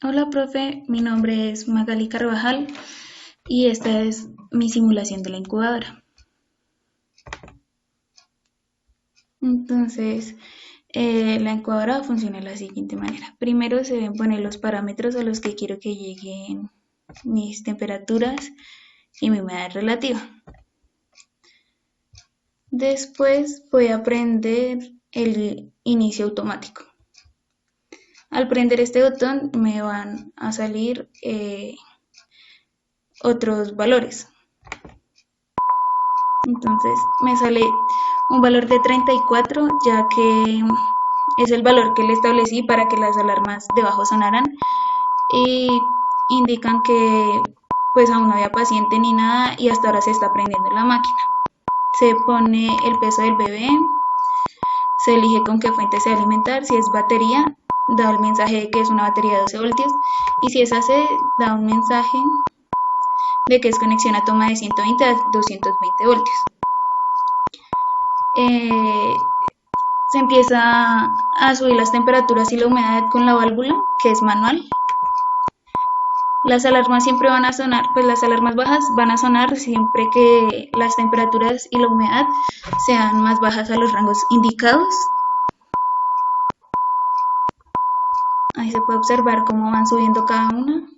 Hola, profe, mi nombre es Magali Carvajal y esta es mi simulación de la incubadora. Entonces, la incubadora funciona de la siguiente manera. Primero se deben poner los parámetros a los que quiero que lleguen mis temperaturas y mi humedad relativa. Después voy a prender el inicio automático. Al prender este botón me van a salir otros valores. Entonces me sale un valor de 34, ya que es el valor que le establecí para que las alarmas debajo sonaran y indican que pues aún no había paciente ni nada y hasta ahora se está prendiendo la máquina. Se pone el peso del bebé, se elige con qué fuente se va a alimentar, si es batería, da el mensaje de que es una batería de 12 voltios y si es AC, da un mensaje de que es conexión a toma de 120 a 220 voltios. Se empieza a subir las temperaturas y la humedad con la válvula, que es manual. Las alarmas siempre van a sonar, pues las alarmas bajas van a sonar siempre que las temperaturas y la humedad sean más bajas a los rangos indicados. Ahí se puede observar cómo van subiendo cada una.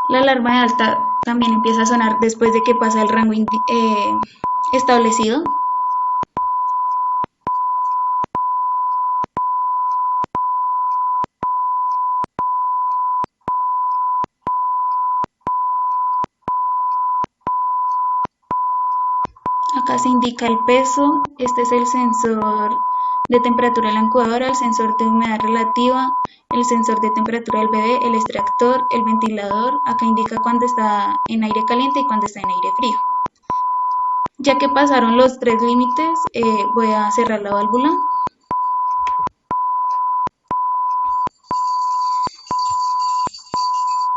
La alarma de alta también empieza a sonar después de que pasa el rango establecido. Acá se indica el peso, este es el sensor de temperatura de la incubadora, el sensor de humedad relativa, el sensor de temperatura del bebé, el extractor, el ventilador, acá indica cuando está en aire caliente y cuando está en aire frío. Ya que pasaron los tres límites, voy a cerrar la válvula.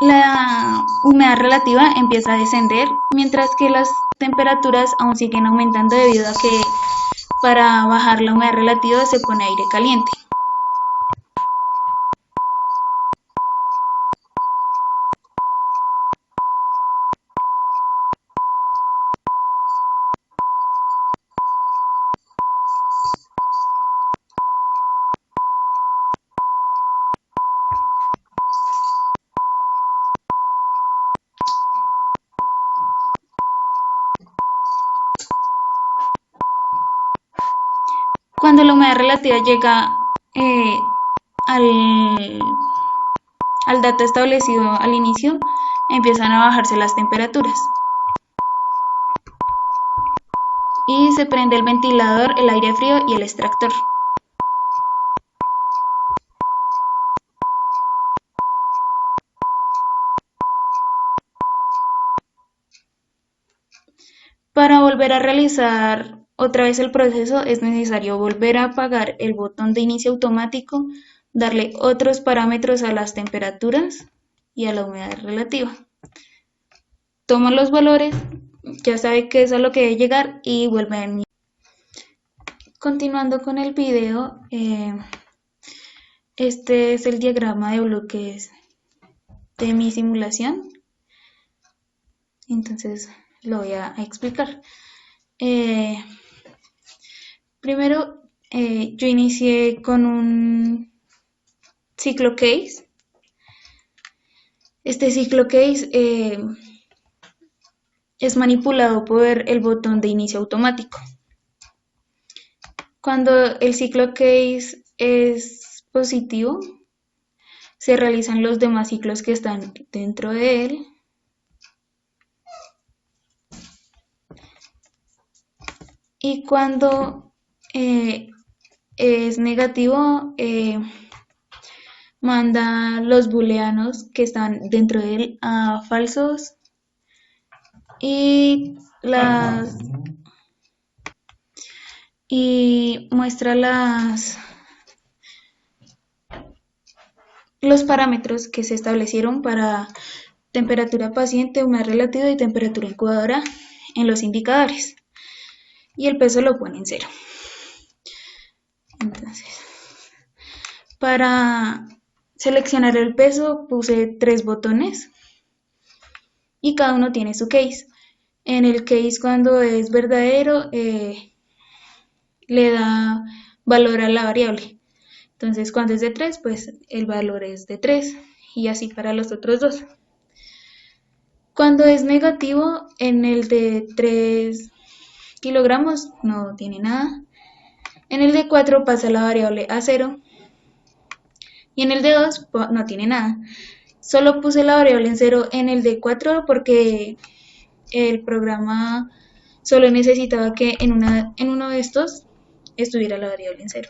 La humedad relativa empieza a descender, mientras que las temperaturas aún siguen aumentando debido a que para bajar la humedad relativa se pone aire caliente. Cuando la humedad relativa llega al, al dato establecido al inicio, empiezan a bajarse las temperaturas. Y se prende el ventilador, el aire frío y el extractor. Para volver a realizar otra vez el proceso es necesario volver a apagar el botón de inicio automático, darle otros parámetros a las temperaturas y a la humedad relativa. Toma los valores, ya sabe que es a lo que debe llegar y vuelve a iniciar. Continuando con el video, este es el diagrama de bloques de mi simulación. Entonces lo voy a explicar. Primero, yo inicié con un ciclo case. Este ciclo case es manipulado por el botón de inicio automático. Cuando el ciclo case es positivo, se realizan los demás ciclos que están dentro de él. Y cuando es negativo, manda los booleanos que están dentro de él a falsos y muestra los parámetros que se establecieron para temperatura paciente, humedad relativa y temperatura incubadora en los indicadores. Y el peso lo pone en 0. Entonces, Para seleccionar el peso puse 3 botones y cada uno tiene su case. En el case, cuando es verdadero, le da valor a la variable. Entonces cuando es de 3, pues el valor es de 3 y así para los otros dos. Cuando es negativo, en el de 3 kilogramos no tiene nada. En el de 4 pasa la variable a 0 y en el de 2 no tiene nada. Solo puse la variable en 0 en el de 4 porque el programa solo necesitaba que en uno de estos estuviera la variable en 0.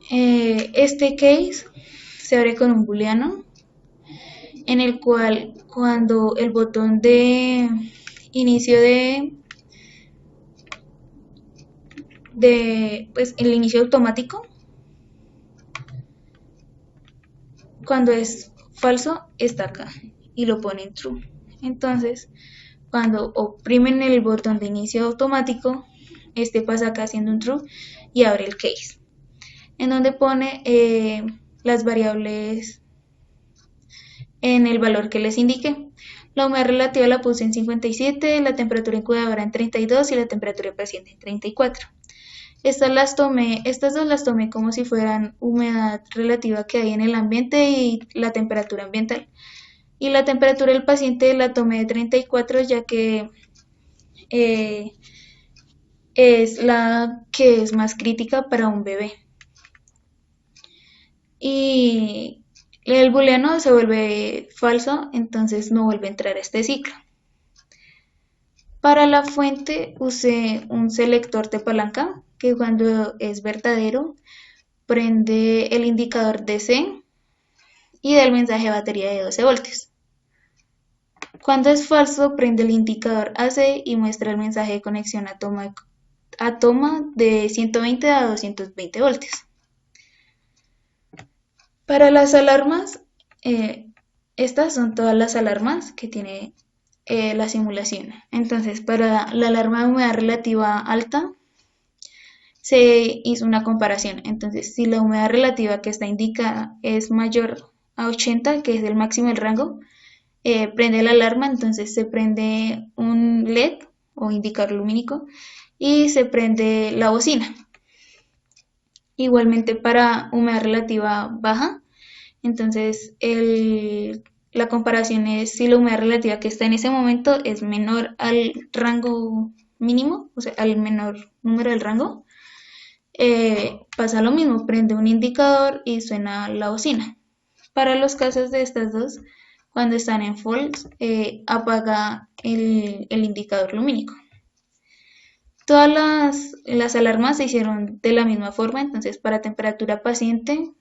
Este case se abre con un booleano en el cual cuando el botón de inicio pues el inicio automático, cuando es falso está acá y lo pone en true. Entonces cuando oprimen el botón de inicio automático, este pasa acá haciendo un true y abre el case, en donde pone las variables en el valor que les indiqué. La humedad relativa la puse en 57, la temperatura incubadora en 32 y la temperatura paciente en 34. Estas dos las tomé como si fueran humedad relativa que hay en el ambiente y la temperatura ambiental. Y la temperatura del paciente la tomé de 34 ya que es la que es más crítica para un bebé. Y el booleano se vuelve falso, entonces no vuelve a entrar a este ciclo. Para la fuente usé un selector de palanca que cuando es verdadero prende el indicador DC y da el mensaje de batería de 12 voltios. Cuando es falso prende el indicador AC y muestra el mensaje de conexión a toma de 120 a 220 voltios. Para las alarmas, estas son todas las alarmas que tiene la simulación. Entonces, para la alarma de humedad relativa alta, se hizo una comparación. Entonces, si la humedad relativa que está indicada es mayor a 80, que es el máximo del rango, prende la alarma, entonces se prende un LED o indicador lumínico y se prende la bocina. Igualmente para humedad relativa baja, entonces la comparación es si la humedad relativa que está en ese momento es menor al rango mínimo, o sea, al menor número del rango, pasa lo mismo, prende un indicador y suena la bocina. Para los casos de estas dos, cuando están en false, apaga el indicador lumínico. Todas las alarmas se hicieron de la misma forma, entonces para temperatura paciente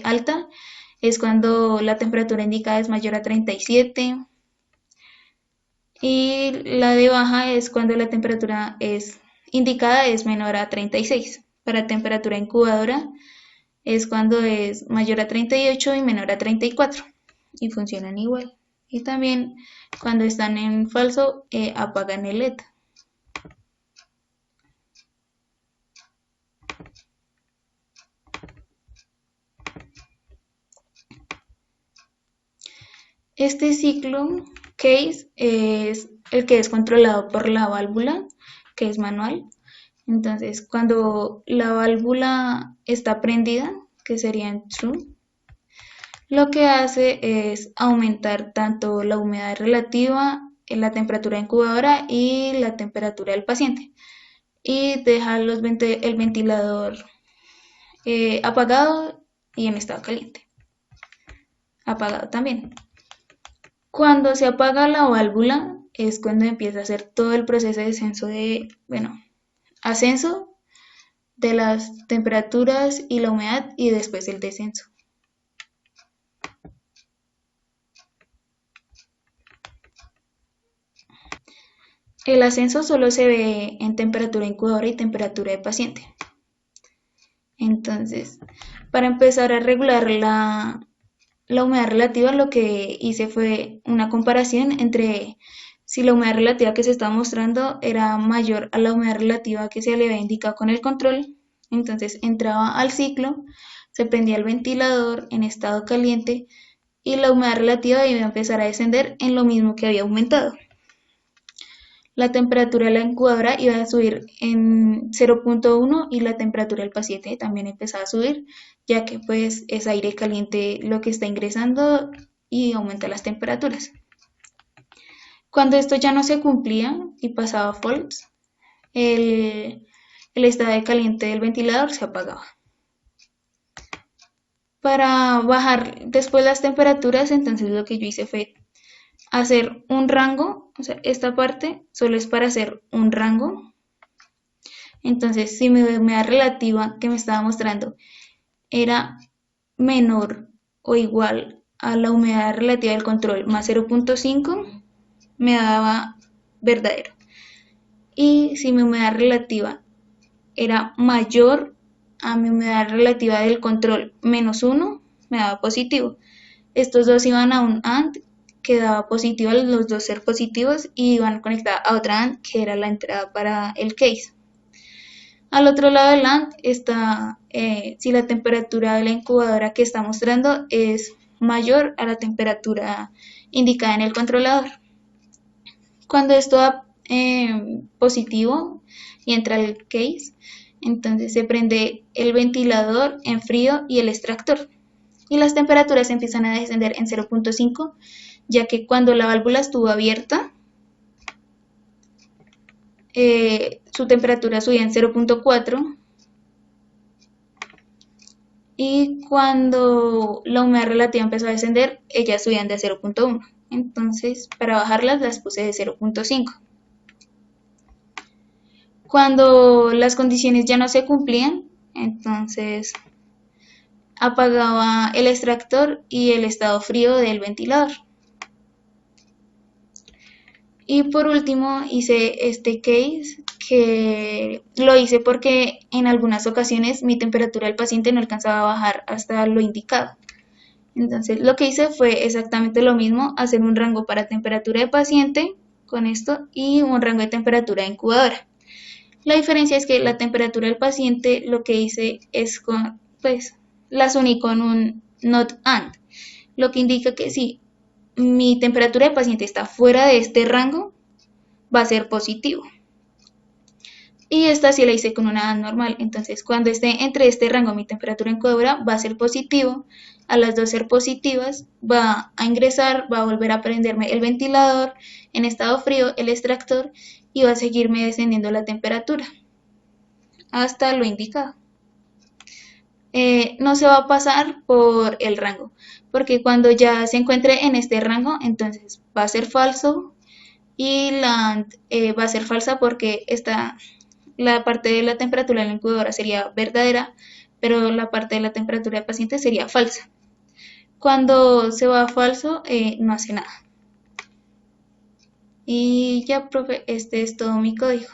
alta es cuando la temperatura indicada es mayor a 37 y la de baja es cuando la temperatura indicada es menor a 36. Para temperatura incubadora es cuando es mayor a 38 y menor a 34 y funcionan igual. Y también cuando están en falso apagan el LED. Este ciclo case es el que es controlado por la válvula, que es manual. Entonces, cuando la válvula está prendida, que sería en true, lo que hace es aumentar tanto la humedad relativa, la temperatura incubadora y la temperatura del paciente. Y deja el ventilador apagado y en estado caliente. Apagado también. Cuando se apaga la válvula es cuando empieza a hacer todo el proceso de ascenso de las temperaturas y la humedad y después el descenso. El ascenso solo se ve en temperatura incubadora y temperatura de paciente. Entonces, para empezar a regular la humedad relativa, lo que hice fue una comparación entre si la humedad relativa que se estaba mostrando era mayor a la humedad relativa que se le había indicado con el control, Entonces entraba al ciclo, se prendía el ventilador en estado caliente y la humedad relativa iba a empezar a descender en lo mismo que había aumentado. La temperatura de la incubadora iba a subir en 0.1 y la temperatura del paciente también empezaba a subir, ya que pues es aire caliente lo que está ingresando y aumenta las temperaturas. Cuando esto ya no se cumplía y pasaba a false, el estado de caliente del ventilador se apagaba. Para bajar después las temperaturas, entonces lo que yo hice fue hacer un rango, o sea, esta parte solo es para hacer un rango. Entonces, si mi humedad relativa que me estaba mostrando era menor o igual a la humedad relativa del control más 0.5, me daba verdadero. Y si mi humedad relativa era mayor a mi humedad relativa del control menos 1, me daba positivo. Estos dos iban a un AND que daba positivo, los dos ser positivos, y iban conectados a otra AND que era la entrada para el case. Al otro lado del AND está si la temperatura de la incubadora que está mostrando es mayor a la temperatura indicada en el controlador. Cuando esto da positivo y entra el case, entonces se prende el ventilador en frío y el extractor. Y las temperaturas empiezan a descender en 0.5, ya que cuando la válvula estuvo abierta, su temperatura subía en 0.4 y cuando la humedad relativa empezó a descender, ellas subían de 0.1. Entonces, para bajarlas las puse de 0.5. Cuando las condiciones ya no se cumplían, entonces apagaba el extractor y el estado frío del ventilador. Y por último hice este case que lo hice porque en algunas ocasiones mi temperatura del paciente no alcanzaba a bajar hasta lo indicado. Entonces lo que hice fue exactamente lo mismo, hacer un rango para temperatura de paciente con esto y un rango de temperatura de incubadora. La diferencia es que la temperatura del paciente lo que hice es las uní con un not AND, lo que indica que si mi temperatura de paciente está fuera de este rango, va a ser positivo. Y esta sí la hice con una AND normal, entonces cuando esté entre este rango mi temperatura en incubadora va a ser positivo, a las dos ser positivas va a ingresar, va a volver a prenderme el ventilador en estado frío, el extractor, y va a seguirme descendiendo la temperatura hasta lo indicado. No se va a pasar por el rango, porque cuando ya se encuentre en este rango, entonces va a ser falso y la va a ser falsa porque la parte de la temperatura de la incubadora sería verdadera, pero la parte de la temperatura del paciente sería falsa. Cuando se va a falso, no hace nada. Y ya, profe, este es todo mi código.